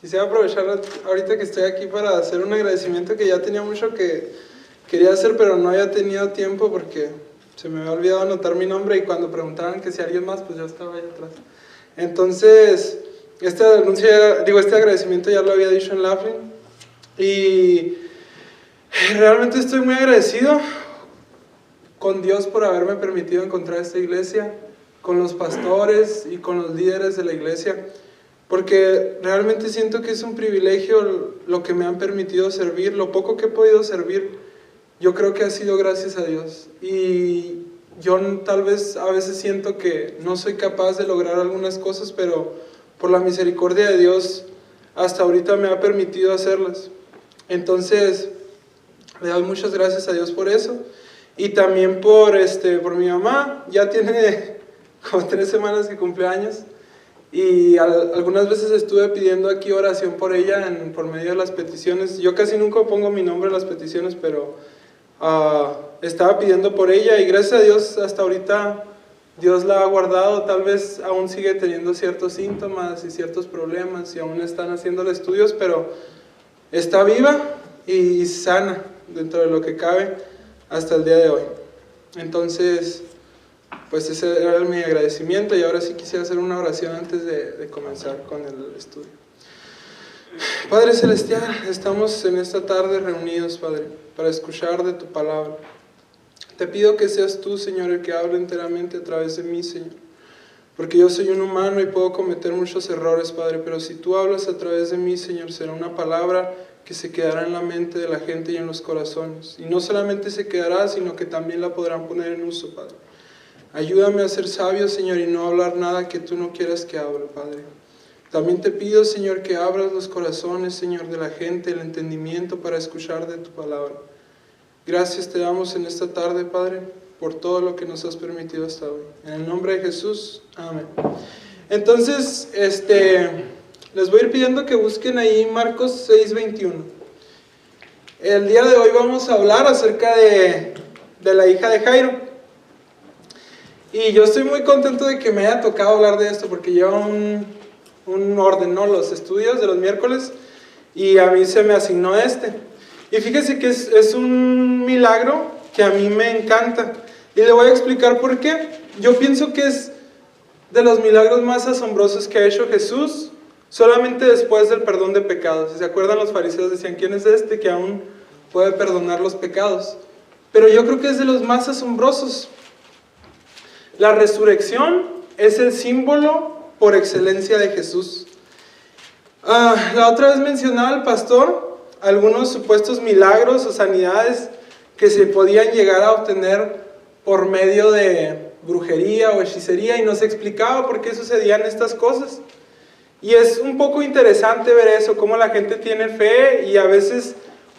Quisiera aprovechar ahorita que estoy aquí para hacer un agradecimiento que ya tenía mucho que quería hacer, pero no había tenido tiempo porque se me había olvidado anotar mi nombre y cuando preguntaban que si alguien más, pues ya estaba ahí atrás. Entonces, este agradecimiento ya lo había dicho en Laughlin y realmente estoy muy agradecido con Dios por haberme permitido encontrar esta iglesia, con los pastores y con los líderes de la iglesia, porque realmente siento que es un privilegio lo que me han permitido servir, lo poco que he podido servir, yo creo que ha sido gracias a Dios. Y yo tal vez a veces siento que no soy capaz de lograr algunas cosas, pero por la misericordia de Dios hasta ahorita me ha permitido hacerlas. Entonces, le doy muchas gracias a Dios por eso. Y también por mi mamá, ya tiene como 3 semanas que cumple años. Y algunas veces estuve pidiendo aquí oración por ella por medio de las peticiones. Yo casi nunca pongo mi nombre en las peticiones, pero estaba pidiendo por ella y gracias a Dios hasta ahorita Dios la ha guardado. Tal vez aún sigue teniendo ciertos síntomas y ciertos problemas y aún están haciéndole estudios, pero está viva y sana dentro de lo que cabe hasta el día de hoy. Entonces, pues ese era mi agradecimiento y ahora sí quisiera hacer una oración antes de comenzar con el estudio. Padre Celestial, estamos en esta tarde reunidos, Padre, para escuchar de tu palabra. Te pido que seas tú, Señor, el que hable enteramente a través de mí, Señor, porque yo soy un humano y puedo cometer muchos errores, Padre, pero si tú hablas a través de mí, Señor, será una palabra que se quedará en la mente de la gente y en los corazones. Y no solamente se quedará, sino que también la podrán poner en uso, Padre. Ayúdame a ser sabio, Señor, y no hablar nada que tú no quieras que hable, Padre. También te pido, Señor, que abras los corazones, Señor, de la gente, el entendimiento para escuchar de tu palabra. Gracias te damos en esta tarde, Padre, por todo lo que nos has permitido hasta hoy. En el nombre de Jesús, amén. Entonces, les voy a ir pidiendo que busquen ahí Marcos 6:21. El día de hoy vamos a hablar acerca de la hija de Jairo. Y yo estoy muy contento de que me haya tocado hablar de esto, porque lleva un orden, ¿no? Los estudios de los miércoles, y a mí se me asignó Y fíjese que es un milagro que a mí me encanta. Y le voy a explicar por qué. Yo pienso que es de los milagros más asombrosos que ha hecho Jesús, solamente después del perdón de pecados. Si se acuerdan, los fariseos decían, ¿quién es este que aún puede perdonar los pecados? Pero yo creo que es de los más asombrosos. La resurrección es el símbolo por excelencia de Jesús. La otra vez mencionaba el pastor algunos supuestos milagros o sanidades que se podían llegar a obtener por medio de brujería o hechicería, y nos explicaba por qué sucedían estas cosas. Y es un poco interesante ver eso, cómo la gente tiene fe y a veces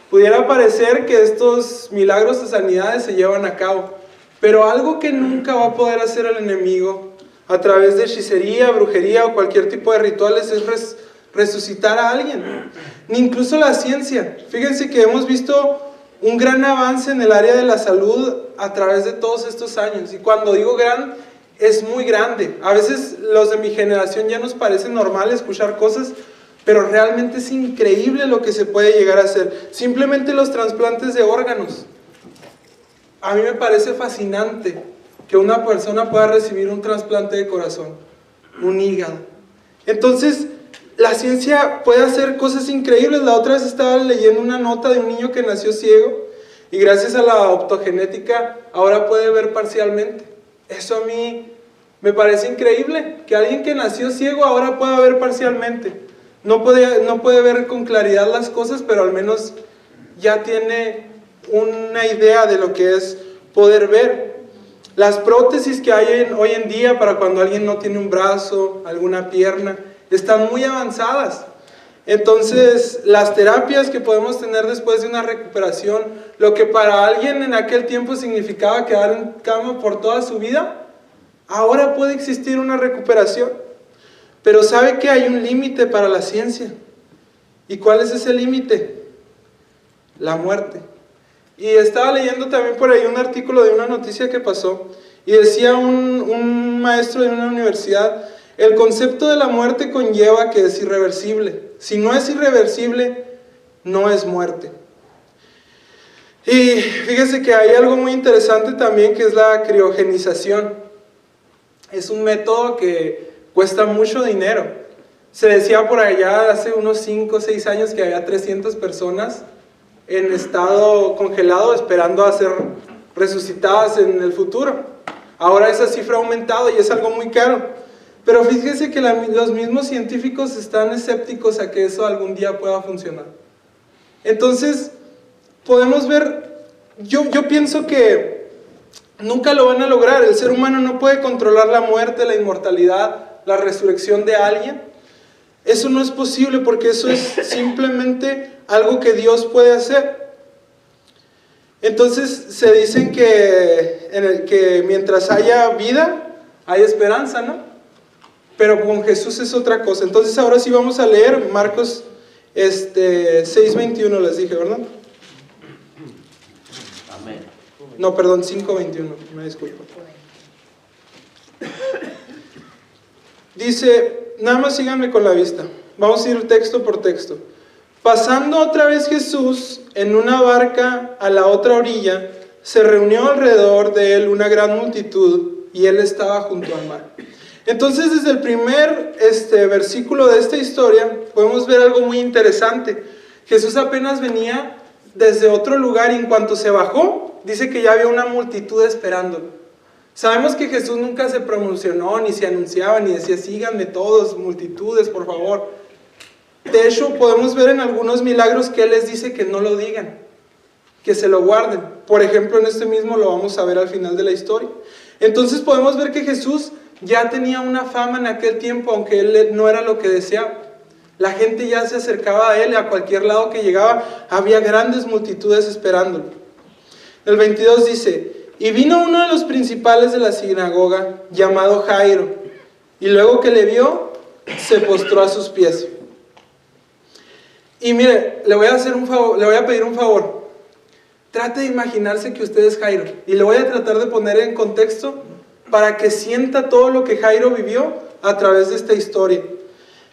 pudiera parecer que estos milagros o sanidades se llevan a cabo. Pero algo que nunca va a poder hacer el enemigo a través de hechicería, brujería o cualquier tipo de rituales es resucitar a alguien. Ni incluso la ciencia. Fíjense que hemos visto un gran avance en el área de la salud a través de todos estos años. Y cuando digo gran, es muy grande. A veces los de mi generación ya nos parece normal escuchar cosas, pero realmente es increíble lo que se puede llegar a hacer. Simplemente los trasplantes de órganos. A mí me parece fascinante que una persona pueda recibir un trasplante de corazón, un hígado. Entonces, la ciencia puede hacer cosas increíbles. La otra vez estaba leyendo una nota de un niño que nació ciego y gracias a la optogenética ahora puede ver parcialmente. Eso a mí me parece increíble, que alguien que nació ciego ahora pueda ver parcialmente. No puede ver con claridad las cosas, pero al menos ya tiene una idea de lo que es poder ver. Las prótesis que hay hoy en día para cuando alguien no tiene un brazo, alguna pierna, están muy avanzadas. Entonces, las terapias que podemos tener después de una recuperación, lo que para alguien en aquel tiempo significaba quedar en cama por toda su vida, ahora puede existir una recuperación. Pero ¿sabe que hay un límite para la ciencia? ¿Y cuál es ese límite? La muerte. Y estaba leyendo también por ahí un artículo de una noticia que pasó, y decía un maestro de una universidad, El concepto de la muerte conlleva que es irreversible. Si no es irreversible, no es muerte. Y fíjese que hay algo muy interesante también, que es la criogenización. Es un método que cuesta mucho dinero. Se decía por allá hace unos 5 o 6 años que había 300 personas en estado congelado esperando a ser resucitadas en el futuro. Ahora esa cifra ha aumentado y es algo muy caro. Pero fíjese que los mismos científicos están escépticos a que eso algún día pueda funcionar. Entonces, podemos ver, yo pienso que nunca lo van a lograr. El ser humano no puede controlar la muerte, la inmortalidad, la resurrección de alguien. Eso no es posible porque eso es simplemente algo que Dios puede hacer. Entonces se dicen que mientras haya vida, hay esperanza, ¿no? Pero con Jesús es otra cosa. Entonces ahora sí vamos a leer Marcos 6:21, les dije, ¿verdad? Amén. No, perdón, 5:21, me disculpo. Dice, nada más síganme con la vista. Vamos a ir texto por texto. Pasando otra vez Jesús en una barca a la otra orilla, se reunió alrededor de él una gran multitud y él estaba junto al mar. Entonces, desde el primer versículo de esta historia, podemos ver algo muy interesante. Jesús apenas venía desde otro lugar y en cuanto se bajó, dice que ya había una multitud esperándolo. Sabemos que Jesús nunca se promocionó, ni se anunciaba, ni decía, síganme todos, multitudes, por favor. De hecho, podemos ver en algunos milagros que Él les dice que no lo digan, que se lo guarden. Por ejemplo, en este mismo lo vamos a ver al final de la historia. Entonces podemos ver que Jesús ya tenía una fama en aquel tiempo, aunque Él no era lo que deseaba. La gente ya se acercaba a Él, a cualquier lado que llegaba, había grandes multitudes esperándolo. El 22 dice, y vino uno de los principales de la sinagoga, llamado Jairo, y luego que le vio, se postró a sus pies. Y mire, le voy a pedir un favor. Trate de imaginarse que usted es Jairo, y le voy a tratar de poner en contexto para que sienta todo lo que Jairo vivió a través de esta historia.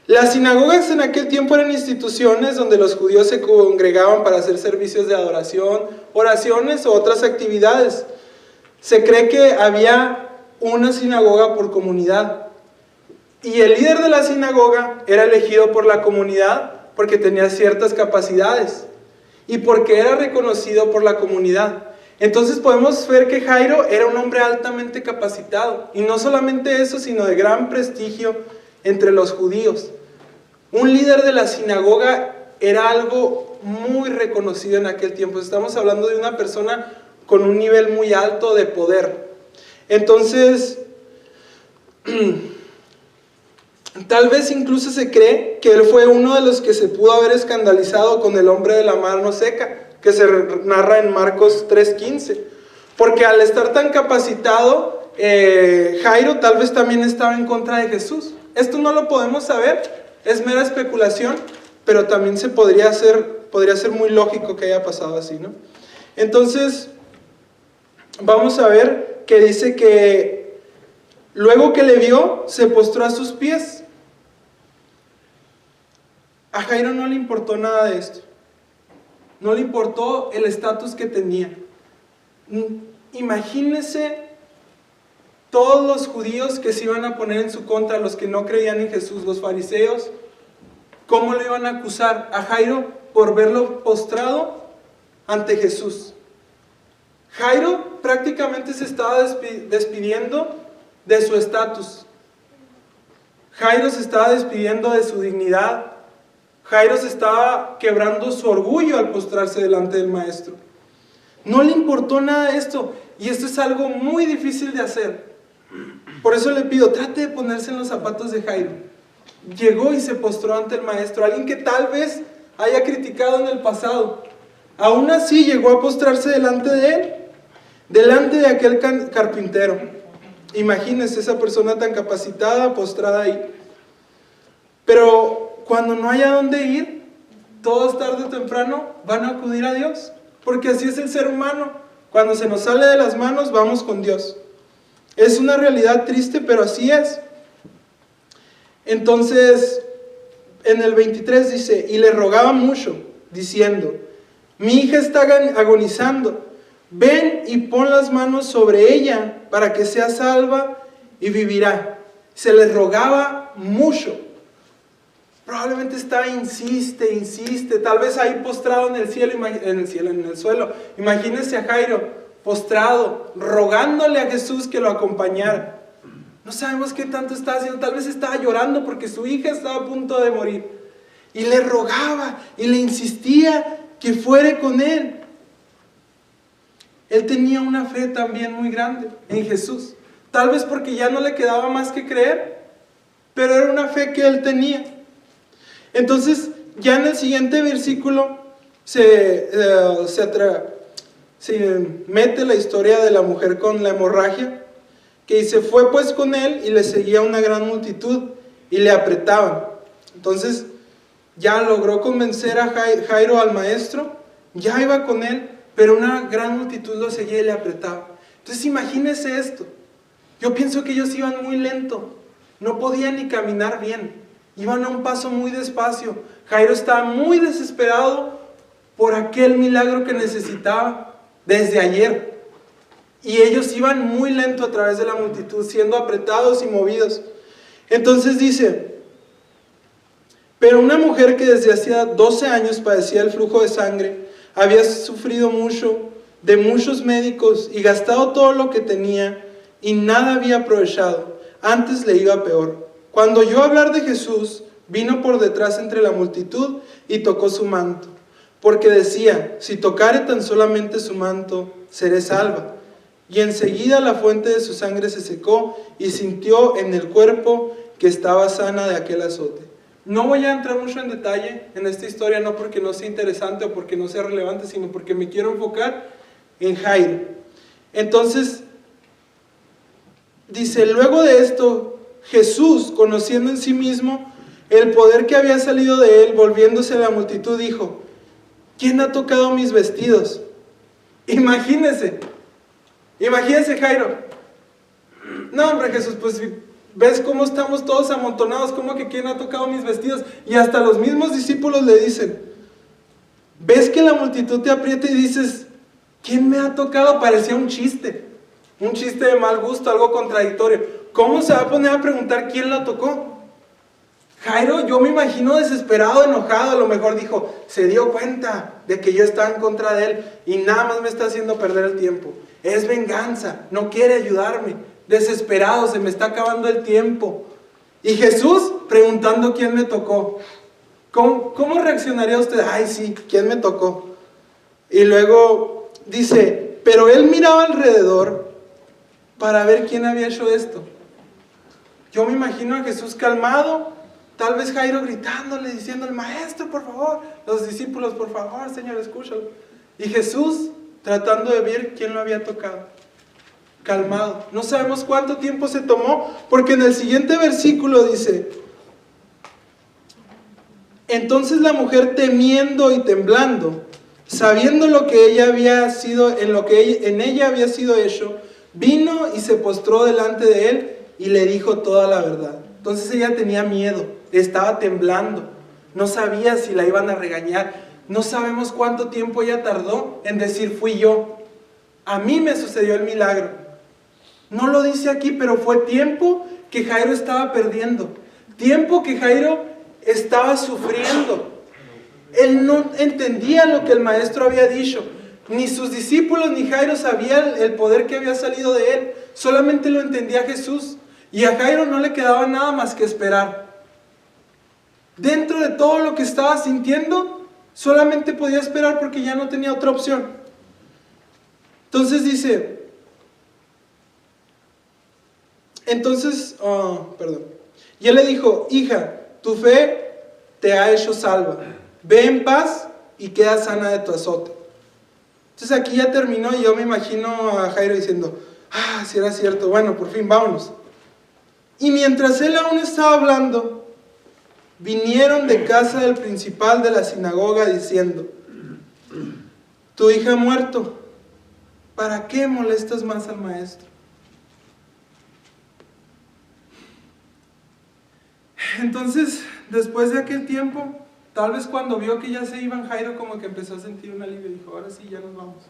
Las sinagogas en aquel tiempo eran instituciones donde los judíos se congregaban para hacer servicios de adoración, oraciones o otras actividades. Se cree que había una sinagoga por comunidad y el líder de la sinagoga era elegido por la comunidad porque tenía ciertas capacidades y porque era reconocido por la comunidad. Entonces podemos ver que Jairo era un hombre altamente capacitado y no solamente eso, sino de gran prestigio entre los judíos. Un líder de la sinagoga era algo muy reconocido en aquel tiempo. Estamos hablando de una persona con un nivel muy alto de poder. Entonces, tal vez incluso se cree que él fue uno de los que se pudo haber escandalizado con el hombre de la mano seca, que se narra en Marcos 3:15. Porque al estar tan capacitado, Jairo tal vez también estaba en contra de Jesús. Esto no lo podemos saber, es mera especulación, pero también podría ser muy lógico que haya pasado así, ¿no? Entonces, vamos a ver que dice que luego que le vio, se postró a sus pies. A Jairo no le importó nada de esto. No le importó el estatus que tenía. Imagínese todos los judíos que se iban a poner en su contra, los que no creían en Jesús, los fariseos, ¿cómo le iban a acusar a Jairo por verlo postrado ante Jesús? Jairo prácticamente se estaba despidiendo de su estatus. Jairo se estaba despidiendo de su dignidad. Jairo se estaba quebrando su orgullo al postrarse delante del maestro. No le importó nada de esto, y esto es algo muy difícil de hacer. Por eso le pido, trate de ponerse en los zapatos de Jairo. Llegó y se postró ante el maestro, alguien que tal vez haya criticado en el pasado. Aún así llegó a postrarse delante de él, delante de aquel carpintero. Imagínense esa persona tan capacitada, postrada ahí. Pero cuando no haya dónde ir, todos tarde o temprano van a acudir a Dios, porque así es el ser humano. Cuando se nos sale de las manos, vamos con Dios. Es una realidad triste, pero así es. Entonces, en el 23 dice, y le rogaba mucho, diciendo, mi hija está agonizando, ven y pon las manos sobre ella para que sea salva y vivirá. Se le rogaba mucho. Probablemente estaba, insiste, tal vez ahí postrado en el suelo. Imagínese a Jairo postrado, rogándole a Jesús que lo acompañara. No sabemos qué tanto estaba haciendo, tal vez estaba llorando porque su hija estaba a punto de morir. Y le rogaba y le insistía que fuere con él. Él tenía una fe también muy grande en Jesús. Tal vez porque ya no le quedaba más que creer, pero era una fe que él tenía. Entonces, ya en el siguiente versículo se mete la historia de la mujer con la hemorragia, que dice, fue pues con él y le seguía una gran multitud y le apretaban. Entonces, ya logró convencer a Jairo al maestro, ya iba con él, pero una gran multitud lo seguía y le apretaba. Entonces, imagínese esto. Yo pienso que ellos iban muy lento, no podían ni caminar bien, iban a un paso muy despacio. Jairo estaba muy desesperado por aquel milagro que necesitaba desde ayer. Y ellos iban muy lento a través de la multitud, siendo apretados y movidos. Entonces dice, pero una mujer que desde hacía 12 años padecía el flujo de sangre, había sufrido mucho de muchos médicos y gastado todo lo que tenía y nada había aprovechado, antes le iba peor. Cuando oyó hablar de Jesús, vino por detrás entre la multitud y tocó su manto, porque decía, si tocare tan solamente su manto, seré salva. Y enseguida la fuente de su sangre se secó y sintió en el cuerpo que estaba sana de aquel azote. No voy a entrar mucho en detalle en esta historia, no porque no sea interesante o porque no sea relevante, sino porque me quiero enfocar en Jairo. Entonces, dice, luego de esto, Jesús, conociendo en sí mismo el poder que había salido de él, volviéndose a la multitud, dijo, ¿quién ha tocado mis vestidos? Imagínese Jairo. No, hombre, Jesús, pues ves cómo estamos todos amontonados, cómo que quién ha tocado mis vestidos. Y hasta los mismos discípulos le dicen, ves que la multitud te aprieta y dices, ¿quién me ha tocado? Parecía un chiste de mal gusto, algo contradictorio. ¿Cómo se va a poner a preguntar quién la tocó? Jairo, yo me imagino desesperado, enojado, a lo mejor dijo, se dio cuenta de que yo estaba en contra de él y nada más me está haciendo perder el tiempo. Es venganza, no quiere ayudarme, desesperado, se me está acabando el tiempo. Y Jesús preguntando quién me tocó. ¿Cómo reaccionaría usted? Ay, sí, ¿quién me tocó? Y luego dice, pero él miraba alrededor para ver quién había hecho esto. Yo me imagino a Jesús calmado, tal vez Jairo gritándole, diciendo, el maestro, por favor, los discípulos, por favor, Señor, escúchalo. Y Jesús tratando de ver quién lo había tocado, calmado. No sabemos cuánto tiempo se tomó, porque en el siguiente versículo dice, entonces la mujer temiendo y temblando, sabiendo lo que ella había sido, en ella había sido hecho, vino y se postró delante de él y le dijo toda la verdad. Entonces ella tenía miedo, estaba temblando, no sabía si la iban a regañar. No sabemos cuánto tiempo ella tardó en decir, fui yo. A mí me sucedió el milagro. No lo dice aquí, pero fue tiempo que Jairo estaba perdiendo. Tiempo que Jairo estaba sufriendo. Él no entendía lo que el maestro había dicho. Ni sus discípulos ni Jairo sabían el poder que había salido de él. Solamente lo entendía Jesús. Y a Jairo no le quedaba nada más que esperar. Dentro de todo lo que estaba sintiendo, solamente podía esperar porque ya no tenía otra opción. Entonces dice, y él le dijo, hija, tu fe te ha hecho salva, ve en paz y queda sana de tu azote. Entonces aquí ya terminó y yo me imagino a Jairo diciendo, si era cierto, bueno, por fin, vámonos. Y mientras él aún estaba hablando, vinieron de casa del principal de la sinagoga diciendo, tu hija ha muerto, ¿para qué molestas más al maestro? Entonces, después de aquel tiempo, tal vez cuando vio que ya se iban, Jairo como que empezó a sentir un alivio y dijo, ahora sí, ya nos vamos.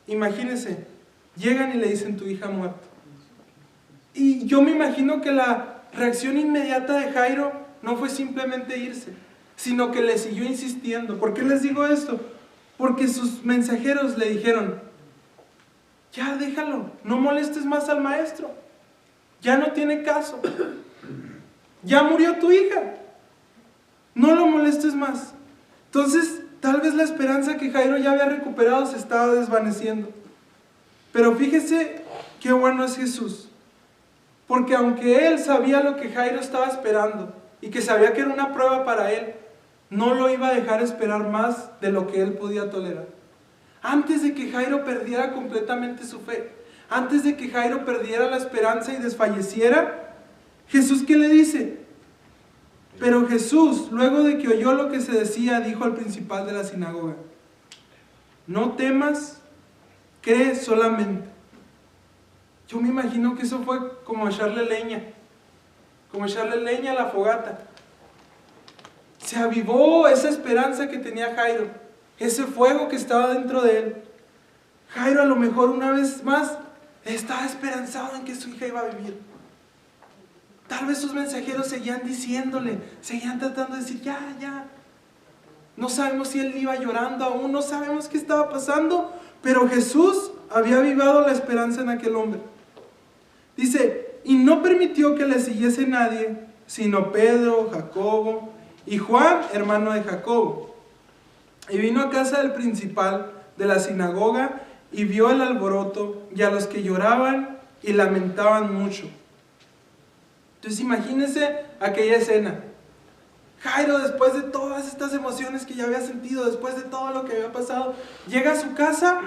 Imagínense, llegan y le dicen, tu hija ha muerto. Y yo me imagino que la reacción inmediata de Jairo no fue simplemente irse, sino que le siguió insistiendo. ¿Por qué les digo esto? Porque sus mensajeros le dijeron, ya déjalo, no molestes más al maestro, ya no tiene caso, ya murió tu hija, no lo molestes más. Entonces, tal vez la esperanza que Jairo ya había recuperado se estaba desvaneciendo. Pero fíjese qué bueno es Jesús, porque aunque él sabía lo que Jairo estaba esperando y que sabía que era una prueba para él, no lo iba a dejar esperar más de lo que él podía tolerar. Antes de que Jairo perdiera completamente su fe, antes de que Jairo perdiera la esperanza y desfalleciera, Jesús, ¿qué le dice? Pero Jesús, luego de que oyó lo que se decía, dijo al principal de la sinagoga, no temas, cree solamente. Yo me imagino que eso fue como echarle leña a la fogata. Se avivó esa esperanza que tenía Jairo, ese fuego que estaba dentro de él. Jairo a lo mejor una vez más estaba esperanzado en que su hija iba a vivir. Tal vez sus mensajeros seguían diciéndole, seguían tratando de decir, ya. No sabemos si él iba llorando aún, no sabemos qué estaba pasando, pero Jesús había avivado la esperanza en aquel hombre. Dice, y no permitió que le siguiese nadie, sino Pedro, Jacobo y Juan, hermano de Jacobo. Y vino a casa del principal de la sinagoga y vio el alboroto y a los que lloraban y lamentaban mucho. Entonces imagínense aquella escena. Jairo, después de todas estas emociones que ya había sentido, después de todo lo que había pasado, llega a su casa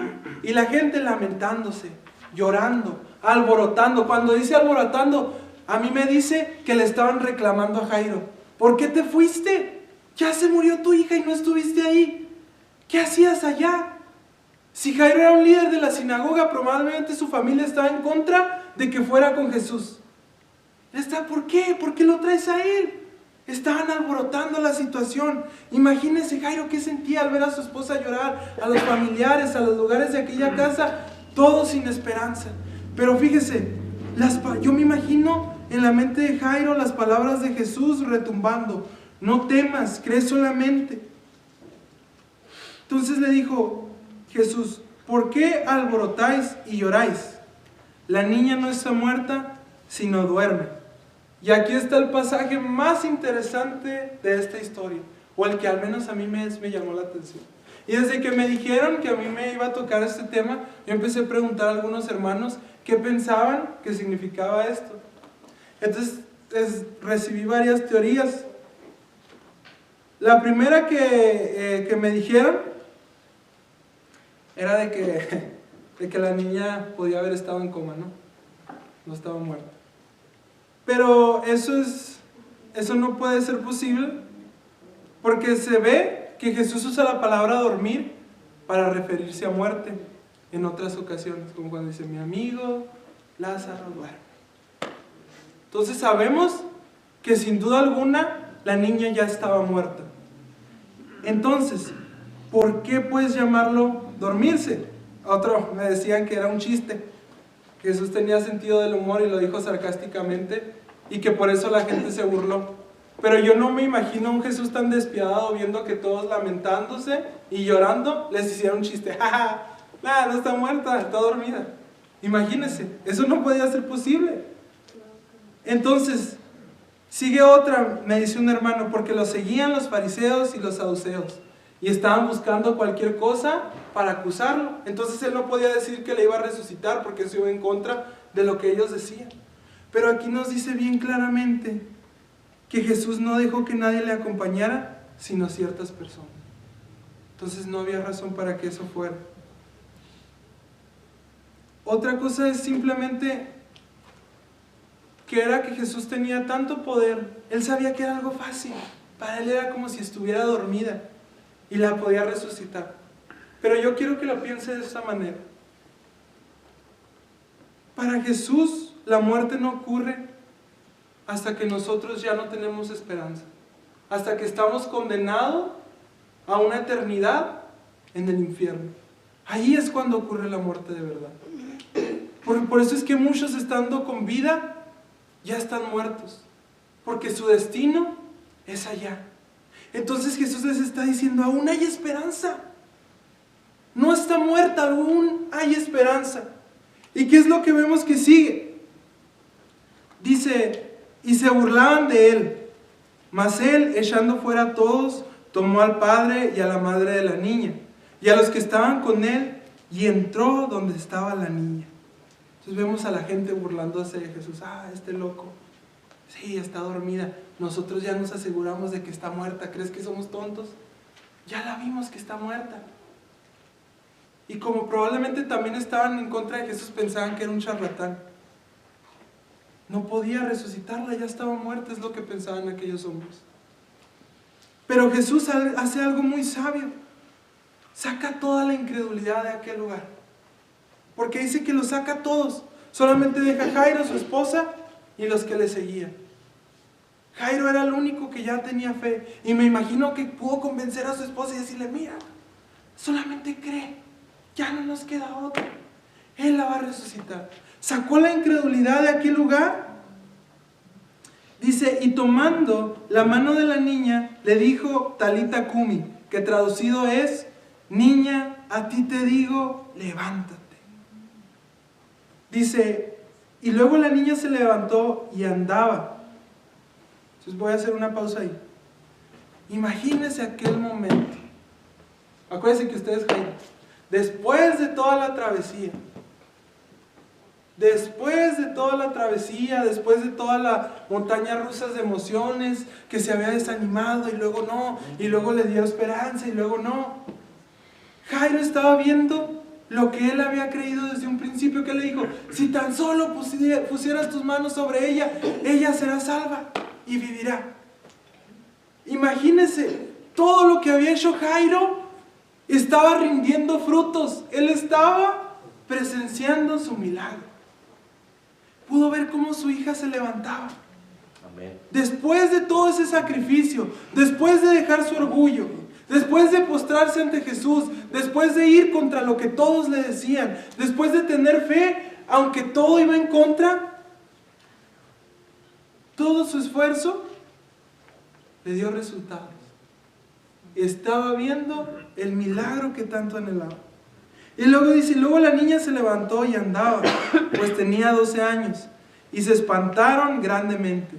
y la gente lamentándose, llorando, alborotando. Cuando dice alborotando, a mí me dice que le estaban reclamando a Jairo. ¿Por qué te fuiste? Ya se murió tu hija y no estuviste ahí. ¿Qué hacías allá? Si Jairo era un líder de la sinagoga, probablemente su familia estaba en contra de que fuera con Jesús. ¿Por qué? ¿Por qué lo traes a él? Estaban alborotando la situación. Imagínense Jairo qué sentía al ver a su esposa llorar, a los familiares, a los lugares de aquella casa, todos sin esperanza. Pero fíjese, yo me imagino en la mente de Jairo las palabras de Jesús retumbando. No temas, cree solamente. Entonces le dijo Jesús, ¿por qué alborotáis y lloráis? La niña no está muerta, sino duerme. Y aquí está el pasaje más interesante de esta historia, o el que al menos a mí me llamó la atención. Y desde que me dijeron que a mí me iba a tocar este tema, yo empecé a preguntar a algunos hermanos qué pensaban que significaba esto. Entonces recibí varias teorías. La primera que me dijeron era de que la niña podía haber estado en coma, no estaba muerta. Pero eso no puede ser posible, porque se ve que Jesús usa la palabra dormir para referirse a muerte en otras ocasiones, como cuando dice, mi amigo Lázaro duerme. Entonces sabemos que sin duda alguna la niña ya estaba muerta. Entonces, ¿por qué puedes llamarlo dormirse? Otro me decían que era un chiste. Jesús tenía sentido del humor y lo dijo sarcásticamente y que por eso la gente se burló. Pero yo no me imagino a un Jesús tan despiadado viendo que todos lamentándose y llorando les hicieron un chiste. ¡Ja, ja! No está muerta, está dormida. Imagínense, eso no podía ser posible. Entonces, sigue otra, me dice un hermano, porque lo seguían los fariseos y los saduceos y estaban buscando cualquier cosa para acusarlo. Entonces él no podía decir que le iba a resucitar porque eso iba en contra de lo que ellos decían. Pero aquí nos dice bien claramente que Jesús no dejó que nadie le acompañara, sino ciertas personas. Entonces no había razón para que eso fuera. Otra cosa es simplemente que era que Jesús tenía tanto poder, él sabía que era algo fácil, para él era como si estuviera dormida y la podía resucitar. Pero yo quiero que lo piense de esta manera. Para Jesús la muerte no ocurre hasta que nosotros ya no tenemos esperanza, hasta que estamos condenados a una eternidad en el infierno. Ahí es cuando ocurre la muerte de verdad. Por eso es que muchos, estando con vida, ya están muertos, porque su destino es allá. Entonces Jesús les está diciendo, aún hay esperanza. No está muerta, aún hay esperanza. ¿Y qué es lo que vemos que sigue? Dice, y se burlaban de él, mas él, echando fuera a todos, tomó al padre y a la madre de la niña, y a los que estaban con él, y entró donde estaba la niña. Entonces vemos a la gente burlándose de Jesús. Este loco, sí, está dormida. Nosotros ya nos aseguramos de que está muerta. ¿Crees que somos tontos? Ya la vimos que está muerta. Y como probablemente también estaban en contra de Jesús, pensaban que era un charlatán. No podía resucitarla, ya estaba muerta, es lo que pensaban aquellos hombres. Pero Jesús hace algo muy sabio. Saca toda la incredulidad de aquel lugar. Porque dice que los saca a todos. Solamente deja a Jairo, su esposa, y los que le seguían. Jairo era el único que ya tenía fe. Y me imagino que pudo convencer a su esposa y decirle, mira, solamente cree, ya no nos queda otra. Él la va a resucitar. Sacó la incredulidad de aquel lugar. Dice, y tomando la mano de la niña, le dijo Talita Cumi, que traducido es, niña, a ti te digo, levántate. Dice, y luego la niña se levantó y andaba. Entonces voy a hacer una pausa ahí. Imagínense aquel momento. Acuérdense que ustedes, después de toda la travesía, después de toda la montaña rusa de emociones, que se había desanimado y luego no, y luego le dio esperanza y luego no, Jairo estaba viendo lo que él había creído desde un principio, que le dijo, si tan solo pusieras tus manos sobre ella, ella será salva y vivirá. Imagínense, todo lo que había hecho Jairo estaba rindiendo frutos. Él estaba presenciando su milagro. Pudo ver cómo su hija se levantaba. Amén. Después de todo ese sacrificio, después de dejar su orgullo, después de postrarse ante Jesús, después de ir contra lo que todos le decían, después de tener fe, aunque todo iba en contra, todo su esfuerzo le dio resultados. Estaba viendo el milagro que tanto anhelaba. Y luego dice, luego la niña se levantó y andaba, pues tenía 12 años, y se espantaron grandemente.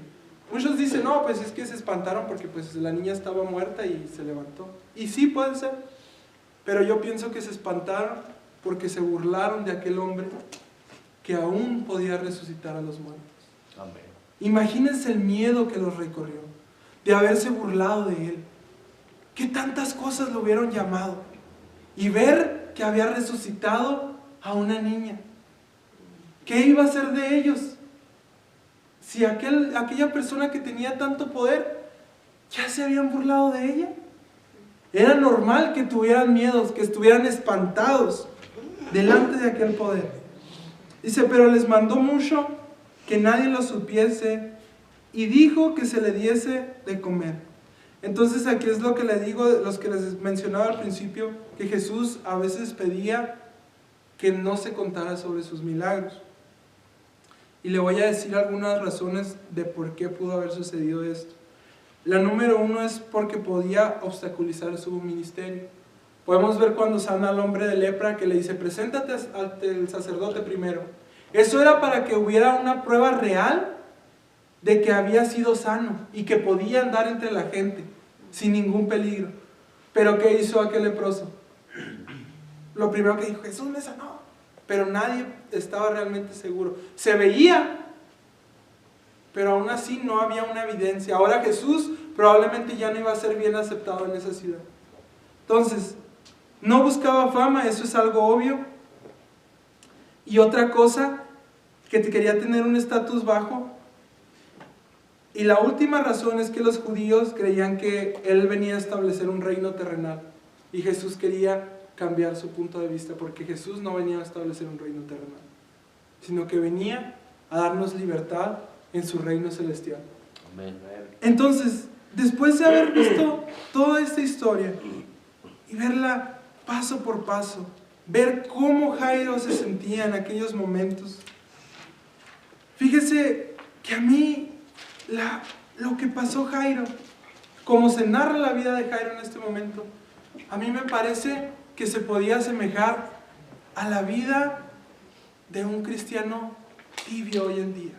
Muchos dicen, no, pues es que se espantaron porque pues la niña estaba muerta y se levantó. Y sí, puede ser, pero yo pienso que se espantaron porque se burlaron de aquel hombre que aún podía resucitar a los muertos. Amén. Imagínense el miedo que los recorrió, de haberse burlado de él. ¿Qué tantas cosas lo hubieron llamado? Y ver que había resucitado a una niña. ¿Qué iba a hacer de ellos? Si aquella persona que tenía tanto poder, ya se habían burlado de ella. Era normal que tuvieran miedos, que estuvieran espantados delante de aquel poder. Dice, pero les mandó mucho que nadie lo supiese y dijo que se le diese de comer. Entonces aquí es lo que les digo, los que les mencionaba al principio, que Jesús a veces pedía que no se contara sobre sus milagros. Y le voy a decir algunas razones de por qué pudo haber sucedido esto. La número 1 es porque podía obstaculizar su ministerio. Podemos ver cuando sana al hombre de lepra que le dice, preséntate ante el sacerdote primero. Eso era para que hubiera una prueba real de que había sido sano y que podía andar entre la gente sin ningún peligro. Pero ¿qué hizo aquel leproso? Lo primero que dijo, Jesús me sanó. Pero nadie estaba realmente seguro. Se veía, pero aún así no había una evidencia. Ahora Jesús probablemente ya no iba a ser bien aceptado en esa ciudad. Entonces, no buscaba fama, eso es algo obvio. Y otra cosa, que quería tener un estatus bajo. Y la última razón es que los judíos creían que Él venía a establecer un reino terrenal. Y Jesús quería cambiar su punto de vista, porque Jesús no venía a establecer un reino terrenal, sino que venía a darnos libertad en su reino celestial. Amén. Entonces, después de haber visto toda esta historia y verla paso por paso, ver cómo Jairo se sentía en aquellos momentos, fíjese que a mí lo que pasó Jairo, como se narra la vida de Jairo en este momento, a mí me parece que se podía asemejar a la vida de un cristiano tibio hoy en día,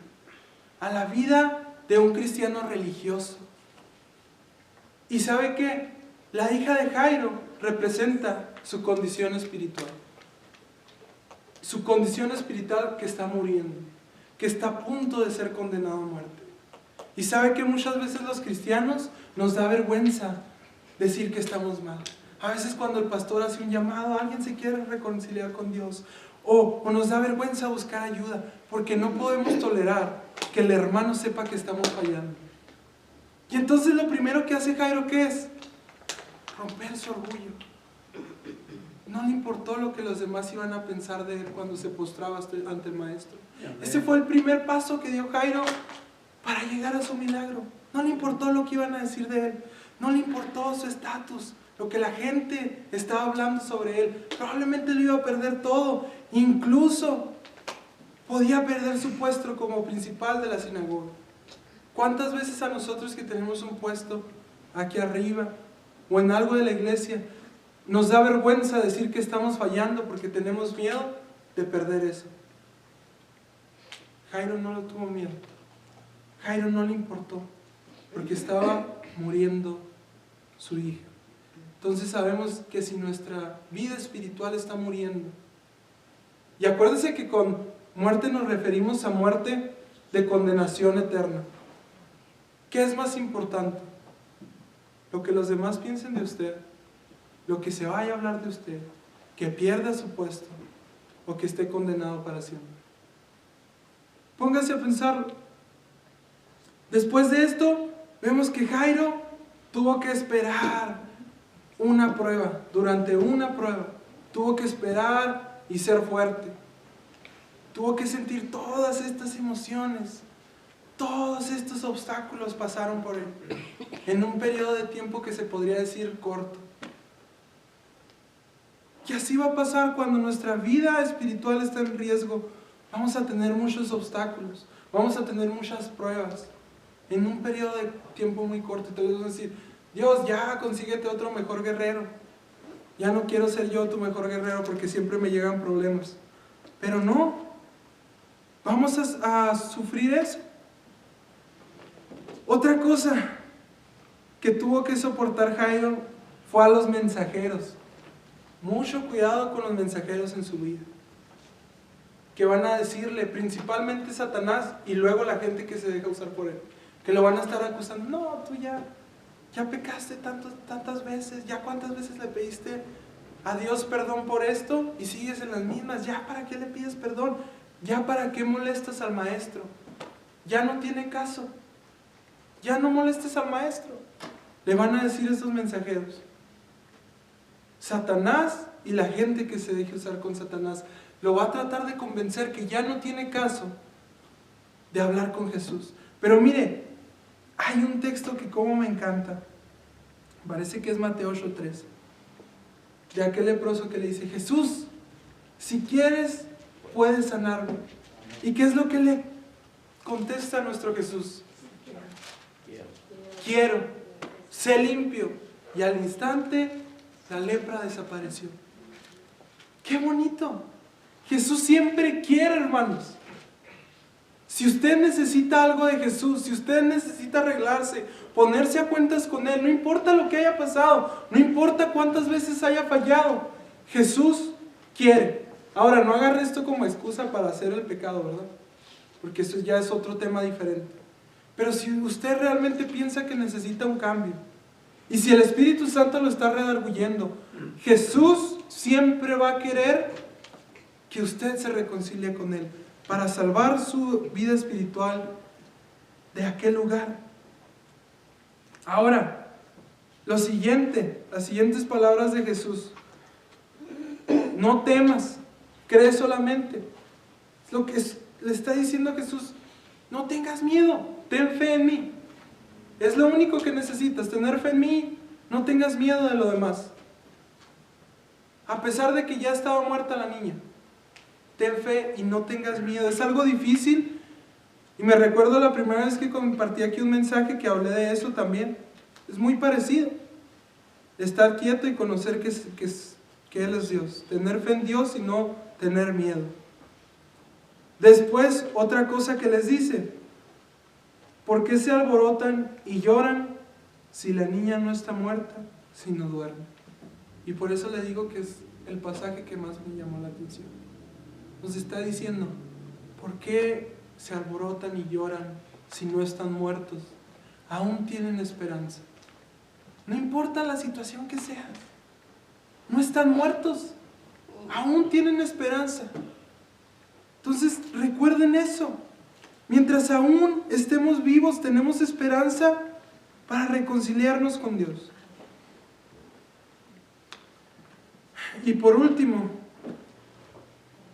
a la vida de un cristiano religioso. ¿Y sabe qué? La hija de Jairo representa su condición espiritual. Su condición espiritual que está muriendo, que está a punto de ser condenado a muerte. Y sabe que muchas veces los cristianos nos da vergüenza decir que estamos mal. A veces cuando el pastor hace un llamado, alguien se quiere reconciliar con Dios, o nos da vergüenza buscar ayuda, porque no podemos tolerar que el hermano sepa que estamos fallando. Y entonces lo primero que hace Jairo, ¿qué es? Romper su orgullo. No le importó lo que los demás iban a pensar de él cuando se postraba ante el maestro. Ese fue el primer paso que dio Jairo para llegar a su milagro. No le importó lo que iban a decir de él. No le importó su estatus, lo que la gente estaba hablando sobre él. Probablemente lo iba a perder todo. Incluso podía perder su puesto como principal de la sinagoga. ¿Cuántas veces a nosotros que tenemos un puesto aquí arriba o en algo de la iglesia nos da vergüenza decir que estamos fallando porque tenemos miedo de perder eso? Jairo no lo tuvo miedo. Jairo no le importó porque estaba muriendo su hija. Entonces sabemos que si nuestra vida espiritual está muriendo, y acuérdense que con muerte nos referimos a muerte de condenación eterna. ¿Qué es más importante? ¿Lo que los demás piensen de usted? ¿Lo que se vaya a hablar de usted? ¿Que pierda su puesto? ¿O que esté condenado para siempre? Póngase a pensarlo. Después de esto, vemos que Jairo tuvo que esperar una prueba, durante una prueba. Tuvo que esperar y ser fuerte. Tuvo que sentir todas estas emociones. Todos estos obstáculos pasaron por él en un periodo de tiempo que se podría decir corto. Y así va a pasar cuando nuestra vida espiritual está en riesgo. Vamos a tener muchos obstáculos, vamos a tener muchas pruebas en un periodo de tiempo muy corto. Te vas a decir, Dios, ya consíguete otro mejor guerrero. Ya no quiero ser yo tu mejor guerrero porque siempre me llegan problemas. Pero no, vamos a sufrir eso. Otra cosa que tuvo que soportar Jairo fue a los mensajeros. Mucho cuidado con los mensajeros en su vida, que van a decirle, principalmente Satanás y luego la gente que se deja usar por él, que lo van a estar acusando. No, tú ya pecaste tantas veces, ya cuántas veces le pediste a Dios perdón por esto y sigues en las mismas. Ya para qué le pides perdón, ya para qué molestas al maestro, ya no tiene caso. Ya no molestes al maestro, le van a decir esos mensajeros. Satanás y la gente que se deje usar con Satanás lo va a tratar de convencer que ya no tiene caso de hablar con Jesús. Pero mire, hay un texto que como me encanta, parece que es Mateo 8:3, de aquel leproso que le dice, Jesús, si quieres, puedes sanarme. ¿Y qué es lo que le contesta a nuestro Jesús? Quiero, sé limpio. Y al instante la lepra desapareció. ¡Qué bonito! Jesús siempre quiere, hermanos. Si usted necesita algo de Jesús, si usted necesita arreglarse, ponerse a cuentas con Él, no importa lo que haya pasado, no importa cuántas veces haya fallado, Jesús quiere. Ahora, no agarre esto como excusa para hacer el pecado, ¿verdad? Porque eso ya es otro tema diferente. Pero si usted realmente piensa que necesita un cambio, y si el Espíritu Santo lo está redarguyendo, Jesús siempre va a querer que usted se reconcilie con Él, para salvar su vida espiritual de aquel lugar. Ahora, las siguientes palabras de Jesús. No temas, cree solamente. Es lo que le está diciendo Jesús. No tengas miedo, ten fe en mí. Es lo único que necesitas, tener fe en mí. No tengas miedo de lo demás. A pesar de que ya estaba muerta la niña, ten fe y no tengas miedo. Es algo difícil. Y me recuerdo la primera vez que compartí aquí un mensaje que hablé de eso también. Es muy parecido. Estar quieto y conocer que Él es Dios. Tener fe en Dios y no tener miedo. Después, otra cosa que les dice. ¿Por qué se alborotan y lloran si la niña no está muerta, sino duerme? Y por eso le digo que es el pasaje que más me llamó la atención. Nos está diciendo, ¿por qué se alborotan y lloran si no están muertos? Aún tienen esperanza. No importa la situación que sea. No están muertos. Aún tienen esperanza. Entonces recuerden eso. Mientras aún estemos vivos, tenemos esperanza para reconciliarnos con Dios. Y por último,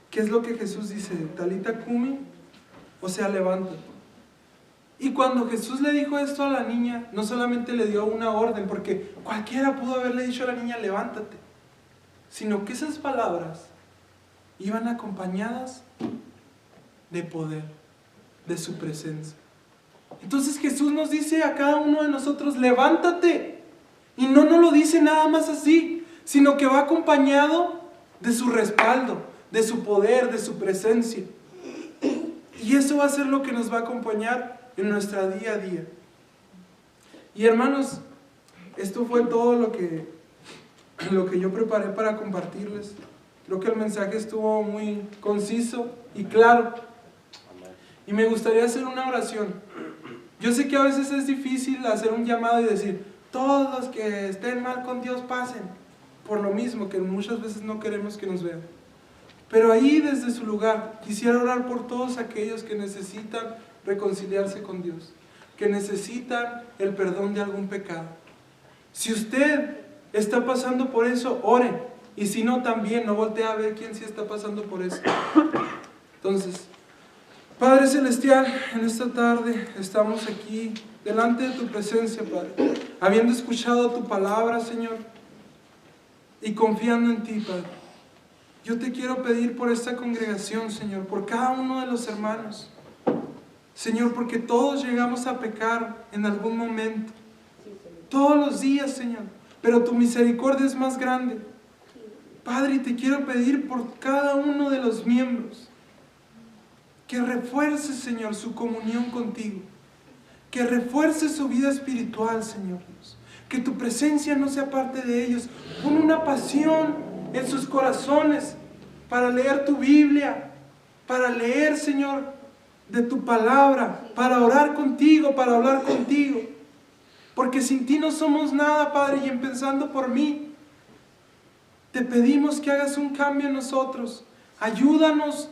¿qué es lo que Jesús dice? Talita cumi, o sea, levántate. Y cuando Jesús le dijo esto a la niña, no solamente le dio una orden, porque cualquiera pudo haberle dicho a la niña, levántate, sino que esas palabras iban acompañadas de poder, de su presencia. Entonces Jesús nos dice a cada uno de nosotros, levántate. Y no nos lo dice nada más así, sino que va acompañado de su respaldo, de su poder, de su presencia. Y eso va a ser lo que nos va a acompañar en nuestra día a día. Y hermanos, esto fue todo lo que yo preparé para compartirles. Creo que el mensaje estuvo muy conciso y claro. Y me gustaría hacer una oración. Yo sé que a veces es difícil hacer un llamado y decir, todos los que estén mal con Dios pasen. Por lo mismo que muchas veces no queremos que nos vean. Pero ahí desde su lugar quisiera orar por todos aquellos que necesitan reconciliarse con Dios, que necesitan el perdón de algún pecado. Si usted está pasando por eso, ore. Y si no, también no voltee a ver quién sí está pasando por eso. Entonces, Padre Celestial, en esta tarde estamos aquí delante de tu presencia, Padre, habiendo escuchado tu palabra, Señor, y confiando en ti, Padre. Yo te quiero pedir por esta congregación, Señor, por cada uno de los hermanos, Señor, porque todos llegamos a pecar en algún momento, todos los días, Señor, pero tu misericordia es más grande. Padre, y te quiero pedir por cada uno de los miembros, que refuerce, Señor, su comunión contigo, que refuerce su vida espiritual, Señor Dios, que tu presencia no sea parte de ellos. Pon una pasión en sus corazones para leer tu Biblia, para leer, Señor, de tu palabra, para orar contigo, para hablar contigo, porque sin ti no somos nada, Padre, y empezando por mí, te pedimos que hagas un cambio en nosotros. Ayúdanos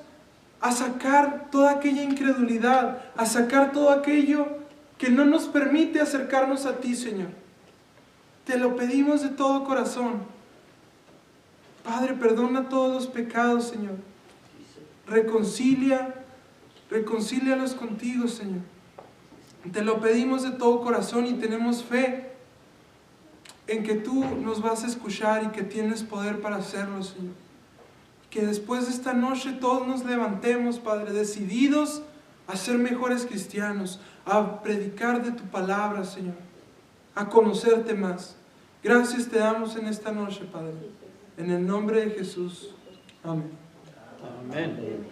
a sacar toda aquella incredulidad, a sacar todo aquello que no nos permite acercarnos a ti, Señor. Te lo pedimos de todo corazón. Padre, perdona todos los pecados, Señor. Reconcílialos contigo, Señor. Te lo pedimos de todo corazón y tenemos fe en que tú nos vas a escuchar y que tienes poder para hacerlo, Señor. Que después de esta noche todos nos levantemos, Padre, decididos a ser mejores cristianos, a predicar de tu palabra, Señor, a conocerte más. Gracias te damos en esta noche, Padre. En el nombre de Jesús. Amén. Amén.